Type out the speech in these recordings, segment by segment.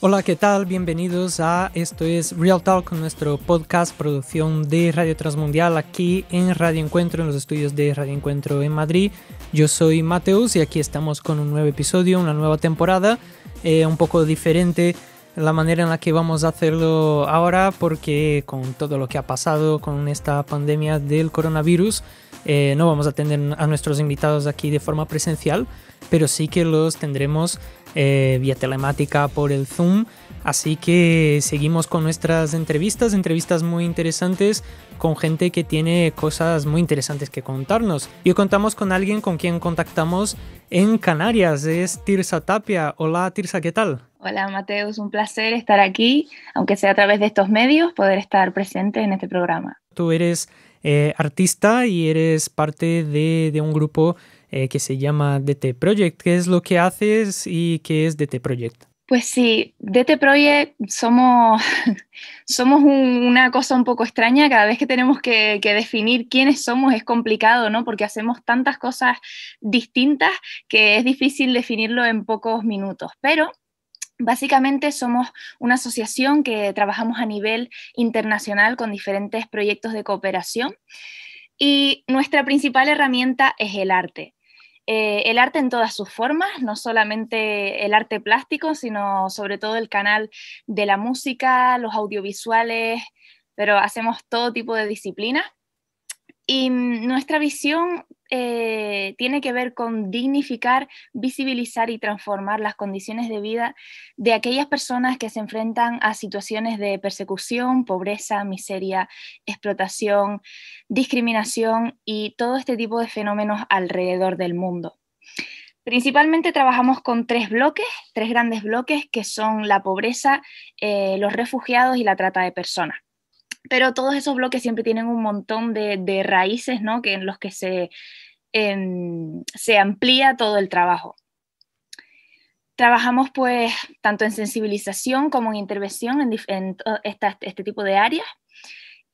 Hola, ¿qué tal? Bienvenidos a Esto es Real Talk, nuestro podcast, producción de Radio Transmundial aquí en Radio Encuentro, en los estudios de Radio Encuentro en Madrid. Yo soy Mateus y aquí estamos con un nuevo episodio, una nueva temporada, un poco diferente la manera en la que vamos a hacerlo ahora, porque con todo lo que ha pasado con esta pandemia del coronavirus, no vamos a tener a nuestros invitados aquí de forma presencial, pero sí que los tendremos vía telemática por el Zoom. Así que seguimos con nuestras entrevistas muy interesantes con gente que tiene cosas muy interesantes que contarnos. Y hoy contamos con alguien con quien contactamos en Canarias, es Tirsa Tapia. Hola Tirsa, ¿qué tal? Hola Mateus, un placer estar aquí, aunque sea a través de estos medios, poder estar presente en este programa. Tú eres artista y eres parte de un grupo que se llama DT Project. ¿Qué es lo que haces y qué es DT Project? Pues sí, DT Project somos, una cosa un poco extraña. Cada vez que tenemos que definir quiénes somos es complicado, ¿no? Porque hacemos tantas cosas distintas que es difícil definirlo en pocos minutos. Pero básicamente somos una asociación que trabajamos a nivel internacional con diferentes proyectos de cooperación y nuestra principal herramienta es el arte. El arte en todas sus formas, no solamente el arte plástico, sino sobre todo el canal de la música, los audiovisuales, pero hacemos todo tipo de disciplinas. Y nuestra visión tiene que ver con dignificar, visibilizar y transformar las condiciones de vida de aquellas personas que se enfrentan a situaciones de persecución, pobreza, miseria, explotación, discriminación y todo este tipo de fenómenos alrededor del mundo. Principalmente trabajamos con tres grandes bloques, que son la pobreza, los refugiados y la trata de personas. Pero todos esos bloques siempre tienen un montón de raíces, ¿no? En los que se amplía todo el trabajo. Trabajamos pues tanto en sensibilización como en intervención en este tipo de áreas.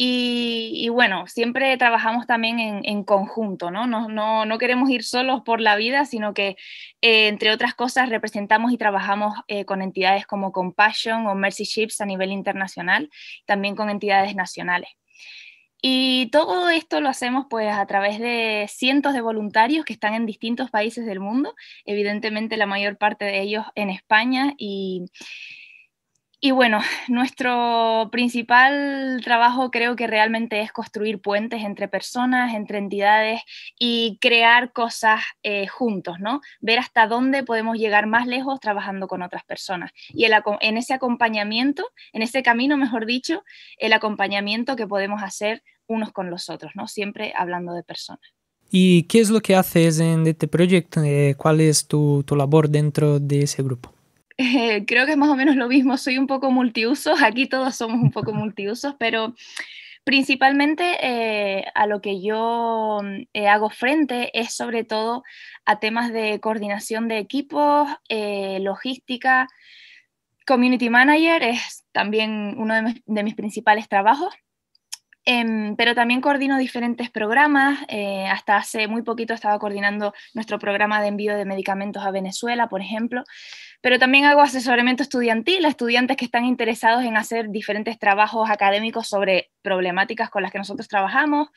Y bueno, siempre trabajamos también en conjunto, ¿no? No queremos ir solos por la vida, sino que, entre otras cosas, representamos y trabajamos con entidades como Compassion o Mercy Ships a nivel internacional, también con entidades nacionales. Y todo esto lo hacemos pues a través de cientos de voluntarios que están en distintos países del mundo, evidentemente la mayor parte de ellos en España. Y bueno, nuestro principal trabajo creo que realmente es construir puentes entre personas, entre entidades y crear cosas juntos, ¿no? Ver hasta dónde podemos llegar más lejos trabajando con otras personas. Y en ese acompañamiento, en ese camino, mejor dicho, el acompañamiento que podemos hacer unos con los otros, ¿no? Siempre hablando de personas. ¿Y qué es lo que haces en DT Project? ¿Cuál es tu labor dentro de ese grupo? Creo que es más o menos lo mismo, soy un poco multiusos, aquí todos somos un poco multiusos, pero principalmente a lo que yo hago frente es sobre todo a temas de coordinación de equipos, logística. Community manager es también uno de mis principales trabajos. Pero también coordino diferentes programas. Hasta hace muy poquito estaba coordinando nuestro programa de envío de medicamentos a Venezuela, por ejemplo. Pero también hago asesoramiento estudiantil a estudiantes que están interesados en hacer diferentes trabajos académicos sobre problemáticas con las que nosotros trabajamos.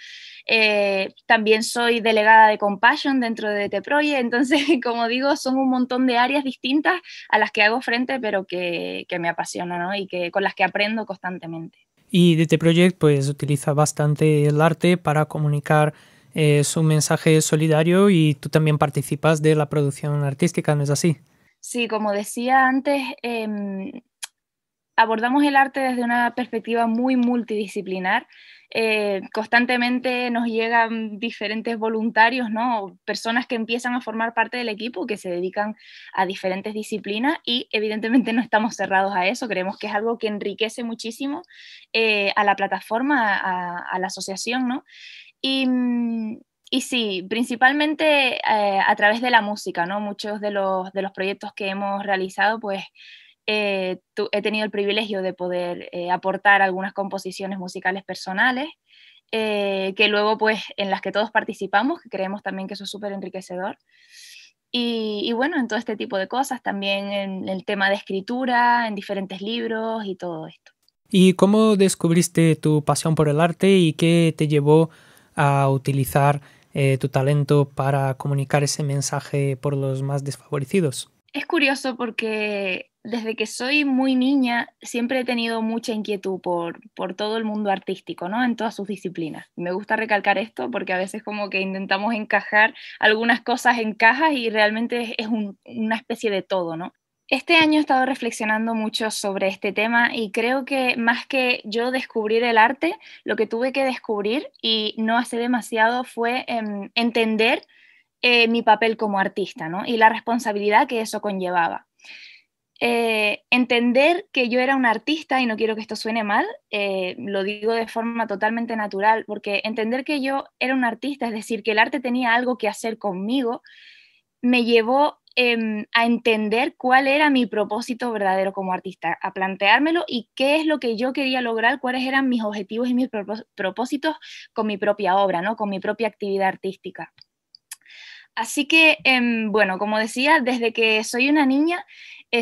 También soy delegada de Compassion dentro de DT Project. Entonces, como digo, son un montón de áreas distintas a las que hago frente, pero que me apasionan, ¿no? Y con las que aprendo constantemente. Y DT Project pues utiliza bastante el arte para comunicar su mensaje solidario, y tú también participas de la producción artística, ¿no es así? Sí, como decía antes, abordamos el arte desde una perspectiva muy multidisciplinar. Constantemente nos llegan diferentes voluntarios, ¿no? Personas que empiezan a formar parte del equipo, que se dedican a diferentes disciplinas, y evidentemente no estamos cerrados a eso. Creemos que es algo que enriquece muchísimo a la plataforma, a la asociación, ¿no? Y, y sí, principalmente a través de la música, ¿no? Muchos de los proyectos que hemos realizado, pues he tenido el privilegio de poder aportar algunas composiciones musicales personales, que luego, pues, en las que todos participamos, que creemos también que eso es súper enriquecedor. Y bueno, en todo este tipo de cosas, también en el tema de escritura, en diferentes libros y todo esto. ¿Y cómo descubriste tu pasión por el arte y qué te llevó a utilizar tu talento para comunicar ese mensaje por los más desfavorecidos? Es curioso porque desde que soy muy niña siempre he tenido mucha inquietud por todo el mundo artístico, ¿no? En todas sus disciplinas. Me gusta recalcar esto porque a veces como que intentamos encajar algunas cosas en cajas y realmente es una especie de todo, ¿no? Este año he estado reflexionando mucho sobre este tema y creo que más que yo descubrir el arte, lo que tuve que descubrir y no hace demasiado fue entender mi papel como artista, ¿no? Y la responsabilidad que eso conllevaba. Entender que yo era una artista, y no quiero que esto suene mal, lo digo de forma totalmente natural, porque entender que yo era una artista, es decir, que el arte tenía algo que hacer conmigo, me llevó a entender cuál era mi propósito verdadero como artista, a planteármelo y qué es lo que yo quería lograr, cuáles eran mis objetivos y mis propósitos con mi propia obra, ¿no? Con mi propia actividad artística. Así que, bueno, como decía, desde que soy una niña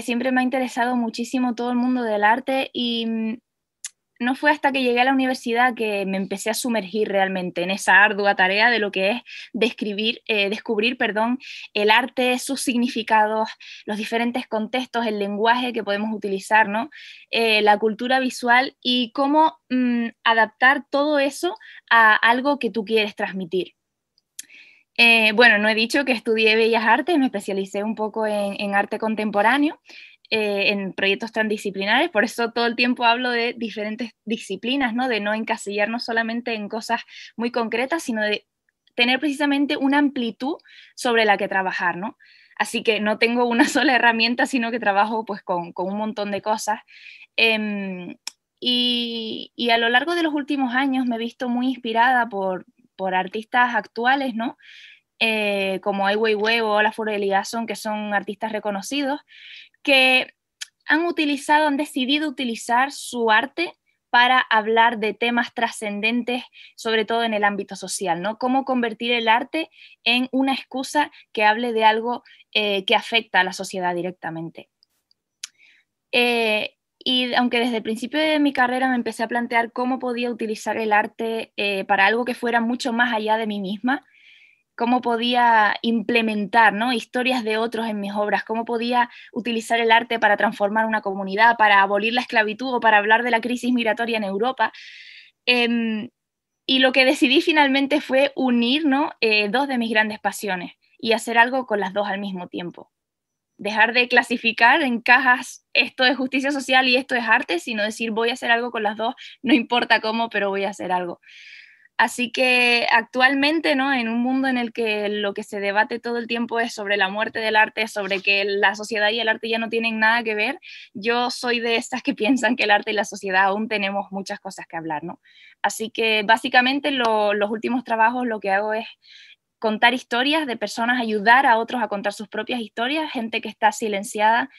siempre me ha interesado muchísimo todo el mundo del arte y no fue hasta que llegué a la universidad que me empecé a sumergir realmente en esa ardua tarea de lo que es descubrir, perdón, el arte, sus significados, los diferentes contextos, el lenguaje que podemos utilizar, ¿no? La cultura visual y cómo adaptar todo eso a algo que tú quieres transmitir. Bueno, no he dicho que estudié Bellas Artes, me especialicé un poco en arte contemporáneo, en proyectos transdisciplinares, por eso todo el tiempo hablo de diferentes disciplinas, ¿no? De no encasillarnos solamente en cosas muy concretas, sino de tener precisamente una amplitud sobre la que trabajar, ¿no? Así que no tengo una sola herramienta, sino que trabajo pues con un montón de cosas. Em, y a lo largo de los últimos años me he visto muy inspirada por artistas actuales, ¿no? Como Ai Weiwei o Olafur Eliasson, que son artistas reconocidos, que han decidido utilizar su arte para hablar de temas trascendentes, sobre todo en el ámbito social, ¿no? Cómo convertir el arte en una excusa que hable de algo que afecta a la sociedad directamente. Y aunque desde el principio de mi carrera me empecé a plantear cómo podía utilizar el arte para algo que fuera mucho más allá de mí misma, cómo podía implementar, ¿no? Historias de otros en mis obras, cómo podía utilizar el arte para transformar una comunidad, para abolir la esclavitud o para hablar de la crisis migratoria en Europa. Eh, y lo que decidí finalmente fue unir, ¿no? Dos de mis grandes pasiones y hacer algo con las dos al mismo tiempo. Dejar de clasificar en cajas esto es justicia social y esto es arte, sino decir voy a hacer algo con las dos, no importa cómo, pero voy a hacer algo. Así que actualmente, ¿no? En un mundo en el que lo que se debate todo el tiempo es sobre la muerte del arte, sobre que la sociedad y el arte ya no tienen nada que ver, yo soy de estas que piensan que el arte y la sociedad aún tenemos muchas cosas que hablar, ¿no? Así que básicamente los últimos trabajos lo que hago es contar historias de personas, ayudar a otros a contar sus propias historias, gente que está silenciada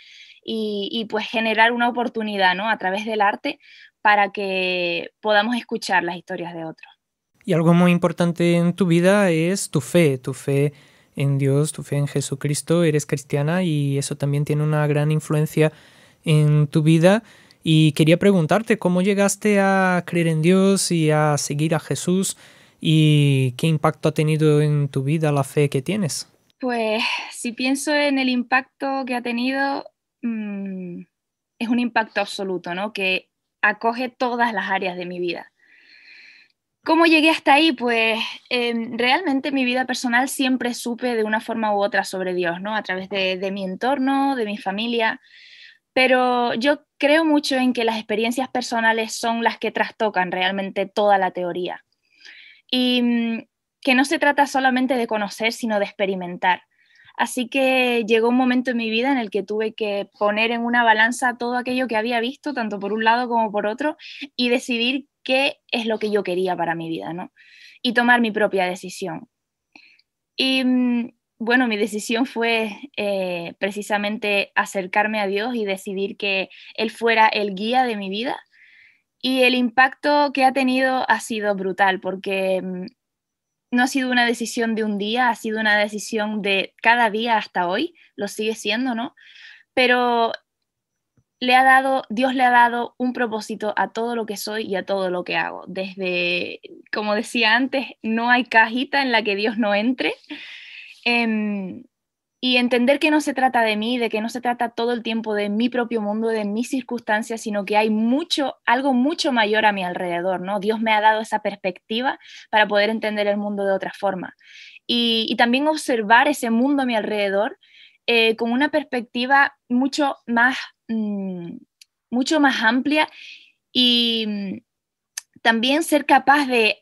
y pues generar una oportunidad, ¿no? A través del arte para que podamos escuchar las historias de otros. Y algo muy importante en tu vida es tu fe en Dios, tu fe en Jesucristo, eres cristiana y eso también tiene una gran influencia en tu vida. Y quería preguntarte cómo llegaste a creer en Dios y a seguir a Jesús y qué impacto ha tenido en tu vida la fe que tienes. Pues si pienso en el impacto que ha tenido, es un impacto absoluto, ¿no? Que acoge todas las áreas de mi vida. ¿Cómo llegué hasta ahí? Pues realmente en mi vida personal siempre supe de una forma u otra sobre Dios, ¿no? A través de mi entorno, de mi familia, pero yo creo mucho en que las experiencias personales son las que trastocan realmente toda la teoría. Y que no se trata solamente de conocer, sino de experimentar. Así que llegó un momento en mi vida en el que tuve que poner en una balanza todo aquello que había visto, tanto por un lado como por otro, y decidir qué es lo que yo quería para mi vida, ¿no? Y tomar mi propia decisión. Y bueno, mi decisión fue precisamente acercarme a Dios y decidir que Él fuera el guía de mi vida. Y el impacto que ha tenido ha sido brutal, porque no ha sido una decisión de un día, ha sido una decisión de cada día hasta hoy, lo sigue siendo, ¿no? Pero Dios le ha dado un propósito a todo lo que soy y a todo lo que hago. Desde, como decía antes, no hay cajita en la que Dios no entre. Em, y entender que no se trata de mí, de que no se trata todo el tiempo de mi propio mundo, de mis circunstancias, sino que hay algo mucho mayor a mi alrededor, ¿no? Dios me ha dado esa perspectiva para poder entender el mundo de otra forma. Y también observar ese mundo a mi alrededor con una perspectiva mucho más amplia y también ser capaz de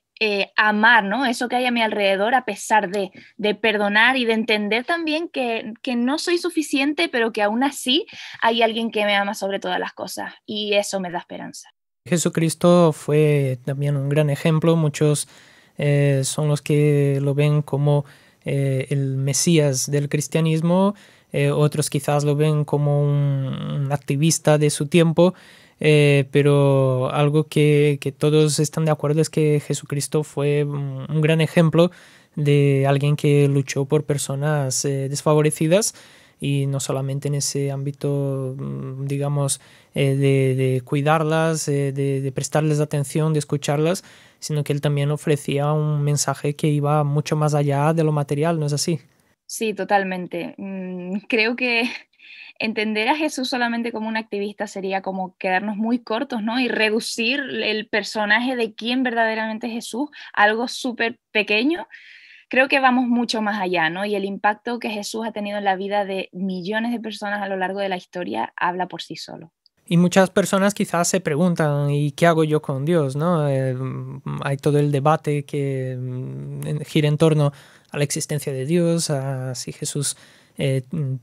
amar, ¿no? Eso que hay a mi alrededor a pesar de perdonar y de entender también que no soy suficiente, pero que aún así hay alguien que me ama sobre todas las cosas y eso me da esperanza. Jesucristo fue también un gran ejemplo. Muchos son los que lo ven como el Mesías del cristianismo, otros quizás lo ven como un activista de su tiempo, pero algo que todos están de acuerdo es que Jesucristo fue un gran ejemplo de alguien que luchó por personas desfavorecidas, y no solamente en ese ámbito, digamos, de cuidarlas, de prestarles atención, de escucharlas, sino que él también ofrecía un mensaje que iba mucho más allá de lo material, ¿no es así? Sí, totalmente. Creo que entender a Jesús solamente como un activista sería como quedarnos muy cortos, ¿no? Y reducir el personaje de quién verdaderamente es Jesús a algo súper pequeño. Creo que vamos mucho más allá, ¿no? Y el impacto que Jesús ha tenido en la vida de millones de personas a lo largo de la historia habla por sí solo. Y muchas personas quizás se preguntan, ¿y qué hago yo con Dios? ¿No? Hay todo el debate que gira en torno a la existencia de Dios, a si Jesús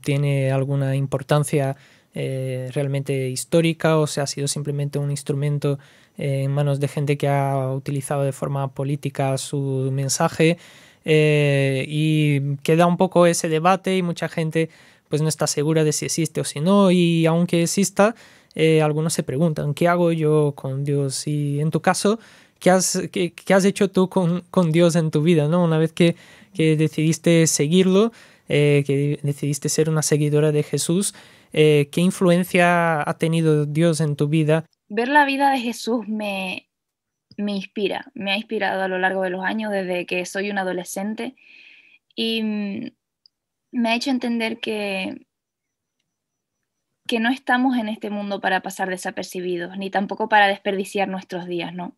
tiene alguna importancia realmente histórica, o si ha sido simplemente un instrumento en manos de gente que ha utilizado de forma política su mensaje. Y queda un poco ese debate, y mucha gente pues no está segura de si existe o si no, y aunque exista, algunos se preguntan, ¿qué hago yo con Dios? Y en tu caso, ¿qué has hecho tú con Dios en tu vida, ¿no? Una vez que decidiste seguirlo, que decidiste ser una seguidora de Jesús, ¿qué influencia ha tenido Dios en tu vida? Ver la vida de Jesús me inspira, me ha inspirado a lo largo de los años desde que soy un adolescente y me ha hecho entender que no estamos en este mundo para pasar desapercibidos, ni tampoco para desperdiciar nuestros días, ¿no?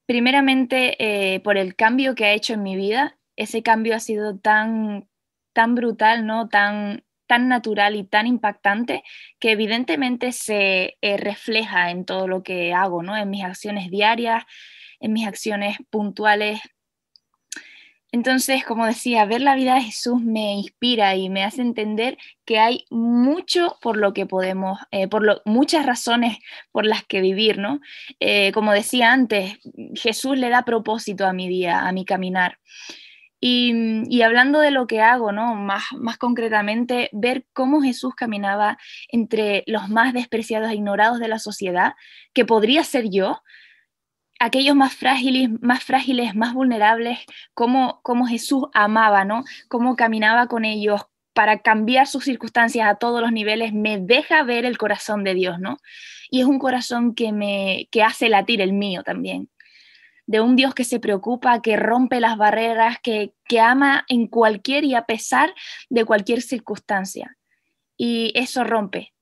Primeramente, por el cambio que ha hecho en mi vida, ese cambio ha sido tan brutal, ¿no? Tan natural y tan impactante que evidentemente se refleja en todo lo que hago, ¿no? En mis acciones diarias, en mis acciones puntuales. Entonces, como decía, ver la vida de Jesús me inspira y me hace entender que hay mucho por lo que podemos, muchas razones por las que vivir, ¿no? Como decía antes, Jesús le da propósito a mi día, a mi caminar. Y hablando de lo que hago, ¿no? Más concretamente, ver cómo Jesús caminaba entre los más despreciados e ignorados de la sociedad, que podría ser yo, aquellos más frágiles, más vulnerables, cómo Jesús amaba, ¿no? Cómo caminaba con ellos para cambiar sus circunstancias a todos los niveles, me deja ver el corazón de Dios, ¿no? Y es un corazón que hace latir el mío también, de un Dios que se preocupa, que rompe las barreras, que ama en cualquier y a pesar de cualquier circunstancia. Y eso rompe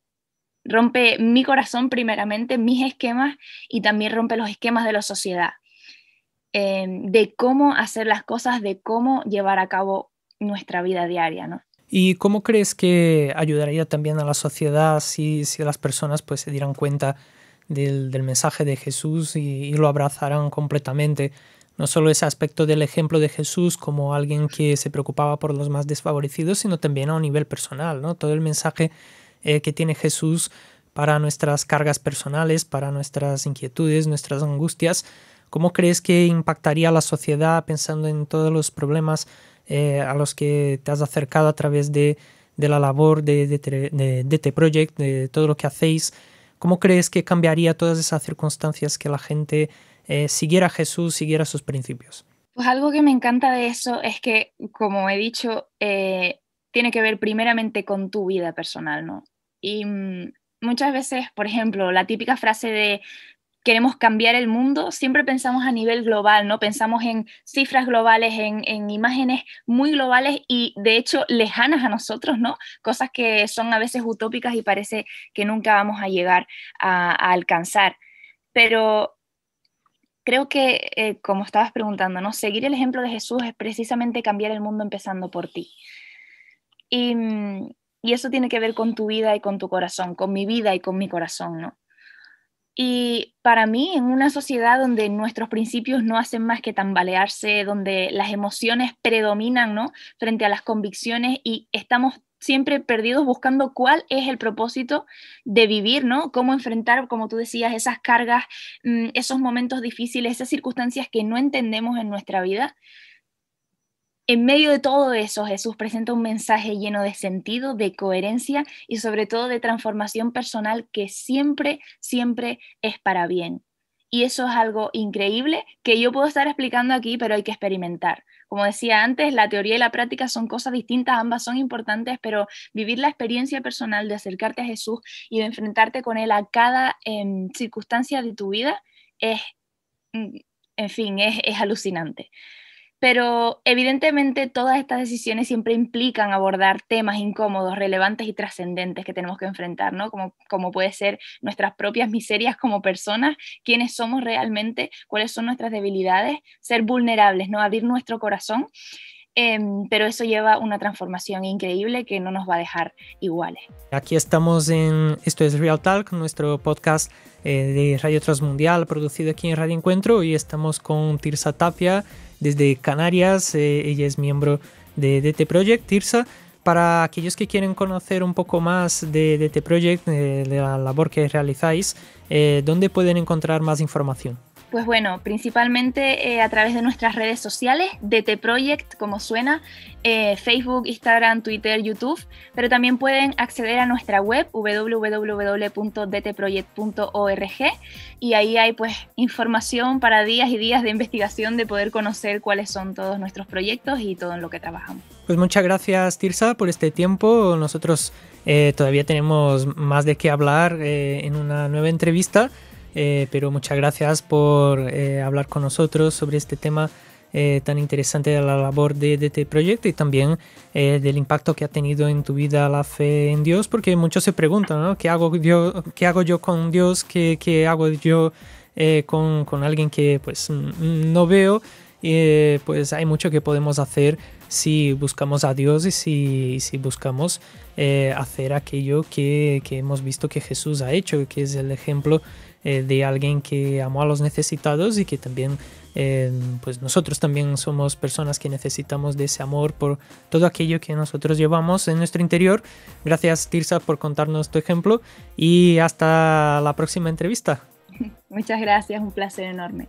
mi corazón primeramente, mis esquemas, y también rompe los esquemas de la sociedad, de cómo hacer las cosas, de cómo llevar a cabo nuestra vida diaria, ¿no? ¿Y cómo crees que ayudaría también a la sociedad si las personas pues se dieran cuenta del mensaje de Jesús y lo abrazaran completamente? No solo ese aspecto del ejemplo de Jesús como alguien que se preocupaba por los más desfavorecidos, sino también a un nivel personal, ¿no? Todo el mensaje que tiene Jesús para nuestras cargas personales, para nuestras inquietudes, nuestras angustias. ¿Cómo crees que impactaría a la sociedad pensando en todos los problemas a los que te has acercado a través de la labor de DT Project, de todo lo que hacéis? ¿Cómo crees que cambiaría todas esas circunstancias que la gente siguiera a Jesús, siguiera sus principios? Pues algo que me encanta de eso es que, como he dicho, tiene que ver primeramente con tu vida personal, ¿no? Y muchas veces, por ejemplo, la típica frase de queremos cambiar el mundo, siempre pensamos a nivel global, ¿no? Pensamos en cifras globales, en imágenes muy globales y de hecho lejanas a nosotros, ¿no? Cosas que son a veces utópicas y parece que nunca vamos a llegar a alcanzar. Pero creo que, como estabas preguntando, ¿no? Seguir el ejemplo de Jesús es precisamente cambiar el mundo empezando por ti. Y, y eso tiene que ver con tu vida y con tu corazón, con mi vida y con mi corazón, ¿no? Y para mí, en una sociedad donde nuestros principios no hacen más que tambalearse, donde las emociones predominan, ¿no? Frente a las convicciones y estamos siempre perdidos buscando cuál es el propósito de vivir, ¿no? Cómo enfrentar, como tú decías, esas cargas, esos momentos difíciles, esas circunstancias que no entendemos en nuestra vida. En medio de todo eso, Jesús presenta un mensaje lleno de sentido, de coherencia y sobre todo de transformación personal que siempre, siempre es para bien. Y eso es algo increíble que yo puedo estar explicando aquí, pero hay que experimentar. Como decía antes, la teoría y la práctica son cosas distintas, ambas son importantes, pero vivir la experiencia personal de acercarte a Jesús y de enfrentarte con Él a cada circunstancia de tu vida es, mm, en fin, es alucinante. Pero evidentemente todas estas decisiones siempre implican abordar temas incómodos, relevantes y trascendentes que tenemos que enfrentar, ¿no? Como puede ser nuestras propias miserias como personas, quiénes somos realmente, cuáles son nuestras debilidades, ser vulnerables, ¿no? Abrir nuestro corazón, pero eso lleva una transformación increíble que no nos va a dejar iguales. Aquí estamos esto es Real Talk, nuestro podcast de Radio Transmundial, producido aquí en Radio Encuentro, y estamos con Tirsa Tapia desde Canarias. Ella es miembro de DT Project. Tirsa, para aquellos que quieren conocer un poco más de DT Project, de la labor que realizáis, ¿dónde pueden encontrar más información? Pues bueno, principalmente a través de nuestras redes sociales, DT Project, como suena, Facebook, Instagram, Twitter, YouTube, pero también pueden acceder a nuestra web www.dtproject.org y ahí hay pues información para días y días de investigación de poder conocer cuáles son todos nuestros proyectos y todo en lo que trabajamos. Pues muchas gracias, Tirsa, por este tiempo. Nosotros todavía tenemos más de qué hablar en una nueva entrevista. Pero muchas gracias por hablar con nosotros sobre este tema tan interesante de la labor de DT Project y también del impacto que ha tenido en tu vida la fe en Dios, porque muchos se preguntan, ¿no? ¿Qué hago yo con Dios? ¿Qué hago yo con alguien que pues no veo? Pues hay mucho que podemos hacer si buscamos a Dios y si buscamos hacer aquello que hemos visto que Jesús ha hecho, que es el ejemplo de alguien que amó a los necesitados y que también pues nosotros también somos personas que necesitamos de ese amor por todo aquello que nosotros llevamos en nuestro interior. Gracias, Tirsa, por contarnos tu ejemplo y hasta la próxima entrevista. Muchas gracias, un placer enorme.